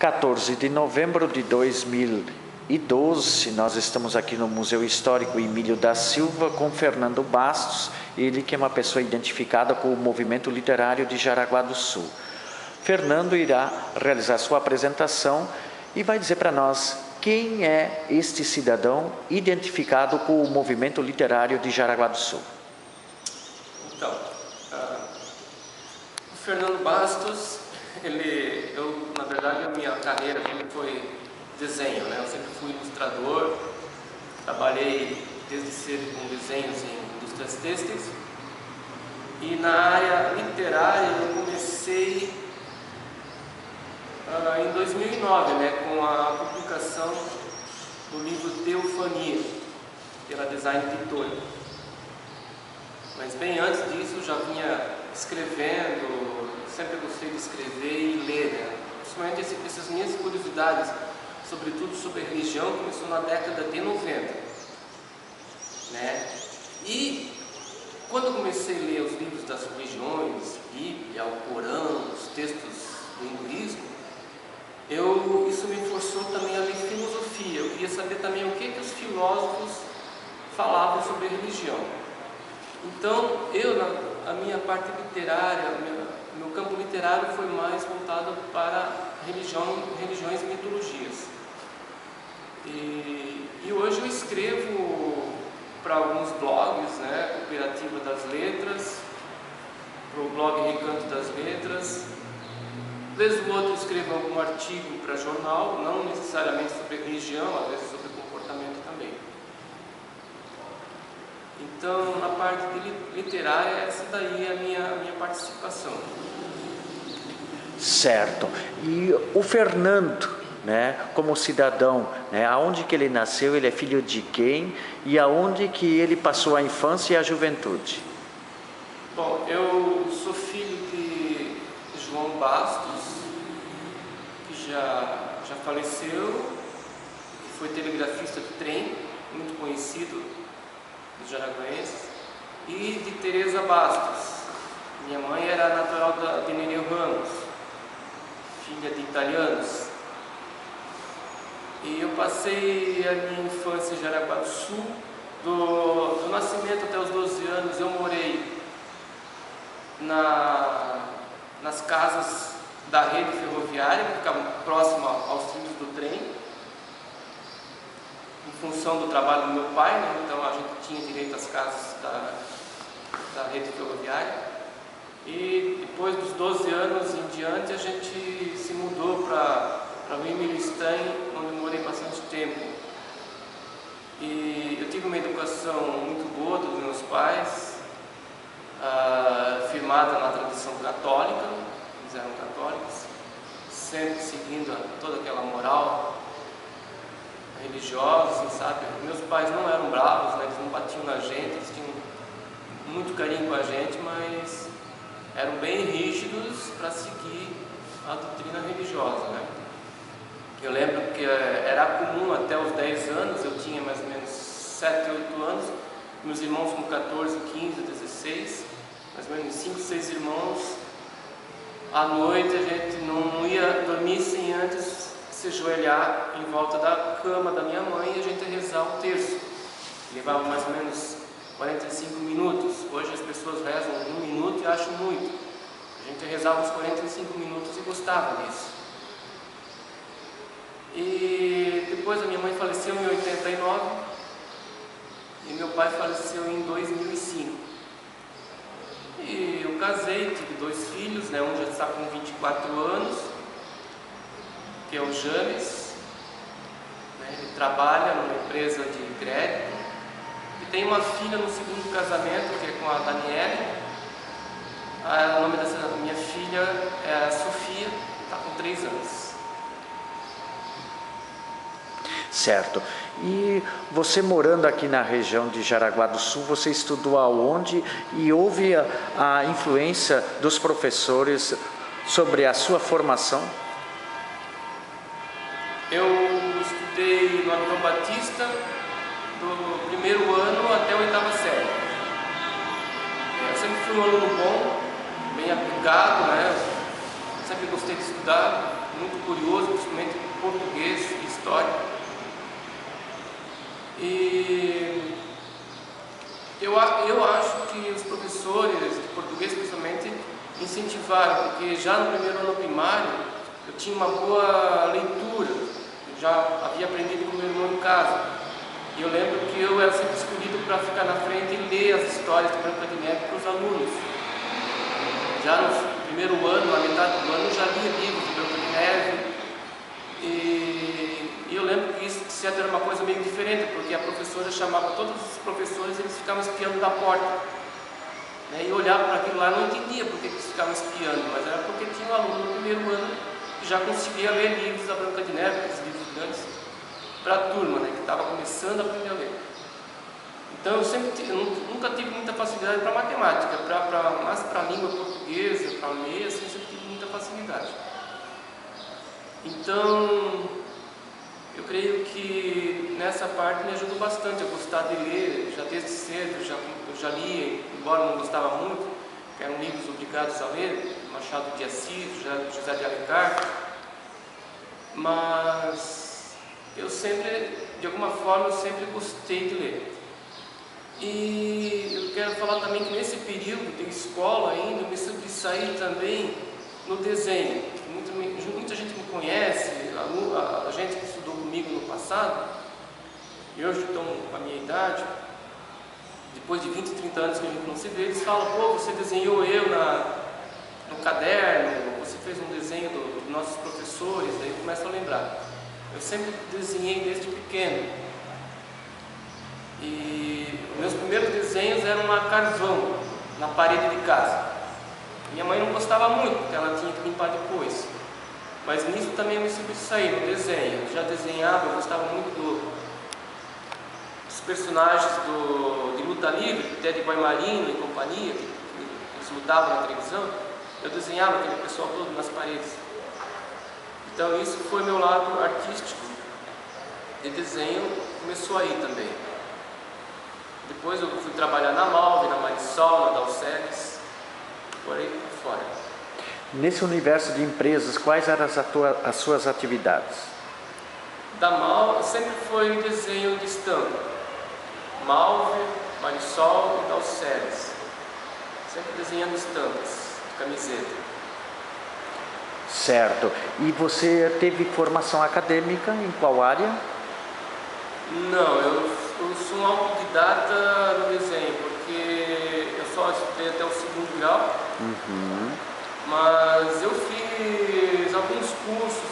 14 de novembro de 2012, nós estamos aqui no Museu Histórico Emílio da Silva com Fernando Bastos, ele que é uma pessoa identificada com o movimento literário de Jaraguá do Sul. Fernando irá realizar sua apresentação e vai dizer para nós quem é este cidadão identificado com o movimento literário de Jaraguá do Sul. Então, o Fernando Bastos, na verdade, a minha carreira sempre foi desenho, né? Eu sempre fui ilustrador, trabalhei desde cedo com desenhos em indústrias têxteis e na área literária eu comecei em 2009, né, com a publicação do livro Teofania, pela Design Pictorial. Mas bem antes disso eu já vinha escrevendo, sempre gostei de escrever e ler, né? Principalmente essas minhas curiosidades, sobretudo sobre a religião, começou na década de 90, né? E quando eu comecei a ler os livros das religiões, Bíblia, o Corão, os textos do hinduísmo, isso me forçou também a ler filosofia. Eu queria saber também o que os filósofos falavam sobre a religião. Então, a minha parte literária, meu campo literário foi mais voltado para religiões e mitologias. E hoje eu escrevo para alguns blogs, né, Cooperativa das Letras, para o blog Recanto das Letras. Vez ou outra eu escrevo algum artigo para jornal, não necessariamente sobre religião, às vezes sobre comportamento também. Então, na parte literária, essa daí é a minha participação. Certo. E o Fernando, né, como cidadão, né, aonde que ele nasceu, ele é filho de quem e aonde que ele passou a infância e a juventude? Bom, eu sou filho de João Bastos, que já faleceu, foi telegrafista de trem, muito conhecido dos jaraguenses, e de Teresa Bastos. Minha mãe era natural de Nereu Ramos, filha de italianos. E eu passei a minha infância em Jaraguá do Sul, do nascimento até os 12 anos eu morei nas casas da rede ferroviária, que ficavam próximas aos trilhos do trem, em função do trabalho do meu pai, né? Então a gente tinha direito às casas da rede ferroviária. E depois dos 12 anos em diante a gente se mudou para o Emílio Stein, onde eu morei bastante tempo. E eu tive uma educação muito boa dos meus pais, firmada na tradição católica, eles eram católicos, sempre seguindo toda aquela moral religiosa, assim, sabe? Meus pais não eram bravos, né? Eles não batiam na gente, eles tinham muito carinho com a gente, mas eram bem rígidos para seguir a doutrina religiosa, né? Eu lembro que era comum até os 10 anos, eu tinha mais ou menos 7, 8 anos, meus irmãos com 14, 15, 16, mais ou menos 5, 6 irmãos. À noite a gente não ia dormir sem antes se ajoelhar em volta da cama da minha mãe e a gente ia rezar o terço. Levava mais ou menos 45 minutos. Hoje as pessoas rezam 1 minuto e acham muito. A gente rezava uns 45 minutos e gostava disso. E depois a minha mãe faleceu em 89 e meu pai faleceu em 2005. E eu casei, tive 2 filhos, né? Um já está com 24 anos, que é o James, né? Ele trabalha numa empresa de crédito. E tem uma filha no segundo casamento, que é com a Daniele. O nome dessa minha filha é a Sofia, está com 3 anos. Certo. E você morando aqui na região de Jaraguá do Sul, você estudou aonde e houve a influência dos professores sobre a sua formação? Eu estudei no Antônio Batista do primeiro ano até a 8ª série. Eu sempre fui um aluno bom, bem aplicado, né? sempre gostei de estudar, muito curioso, principalmente português e história. E eu acho que os professores de português, principalmente, incentivaram, porque já no primeiro ano primário eu tinha uma boa leitura, eu já havia aprendido com meu irmão em casa. E eu lembro que eu era sempre escolhido para ficar na frente e ler as histórias de Branca de Neve para os alunos. Já no primeiro ano, na metade do ano, eu já lia livros de Branca de Neve. E eu lembro que isso, de certo, era uma coisa meio diferente, porque a professora chamava todos os professores e eles ficavam espiando da porta. Né? E eu olhava para aquilo lá e não entendia por que eles ficavam espiando, mas era porque tinha um aluno no primeiro ano que já conseguia ler livros da Branca de Neve, aqueles livros grandes, para a turma, né, que estava começando a aprender a ler. Então eu nunca tive muita facilidade para matemática, mas para a língua portuguesa, para ler, assim, eu sempre tive muita facilidade. Então eu creio que nessa parte me ajudou bastante a gostar de ler, já desde cedo, eu já li, embora não gostava muito, que eram livros obrigados a ler, Machado de Assis, José de Alencar, mas eu sempre, de alguma forma, eu sempre gostei de ler. E eu quero falar também que nesse período de escola ainda, eu me sobressaí também no desenho. Muita gente me conhece, a gente que estudou comigo no passado, e hoje estão com a minha idade, depois de 20, 30 anos que a gente não se vê, eles falam, pô, você desenhou eu no caderno, você fez um desenho dos nossos professores, daí eu começo a lembrar. Eu sempre desenhei desde pequeno. E meus primeiros desenhos eram a carvão, na parede de casa. Minha mãe não gostava muito, porque ela tinha que limpar depois. Mas nisso também eu me sobressaí no desenho. Eu já desenhava, eu gostava muito dos personagens de luta livre, Ted Guaimarino e companhia, que eles lutavam na televisão. Eu desenhava aquele pessoal todo nas paredes. Então isso foi meu lado artístico de desenho, começou aí também. Depois eu fui trabalhar na Malve, na Marisol, na Dalceres, por aí por fora. Nesse universo de empresas, quais eram as suas atividades? Da Malve sempre foi desenho de estampa. Malve, Marisol e Dalceres. Sempre desenhando estampas de camiseta. Certo. E você teve formação acadêmica em qual área? Não, eu sou um autodidata no desenho, porque eu só estudei até o 2º grau, mas eu fiz alguns cursos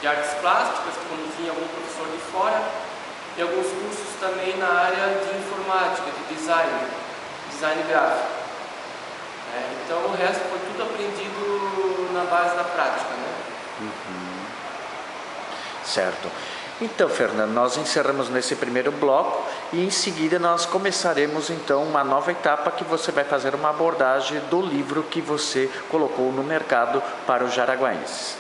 de artes plásticas, quando tinha algum professor de fora, e alguns cursos também na área de informática, de design gráfico. Então o resto foi tudo aprendido na base da prática, né? Certo. Então, Fernando, nós encerramos nesse primeiro bloco e em seguida nós começaremos então uma nova etapa que você vai fazer uma abordagem do livro que você colocou no mercado para os jaraguaenses.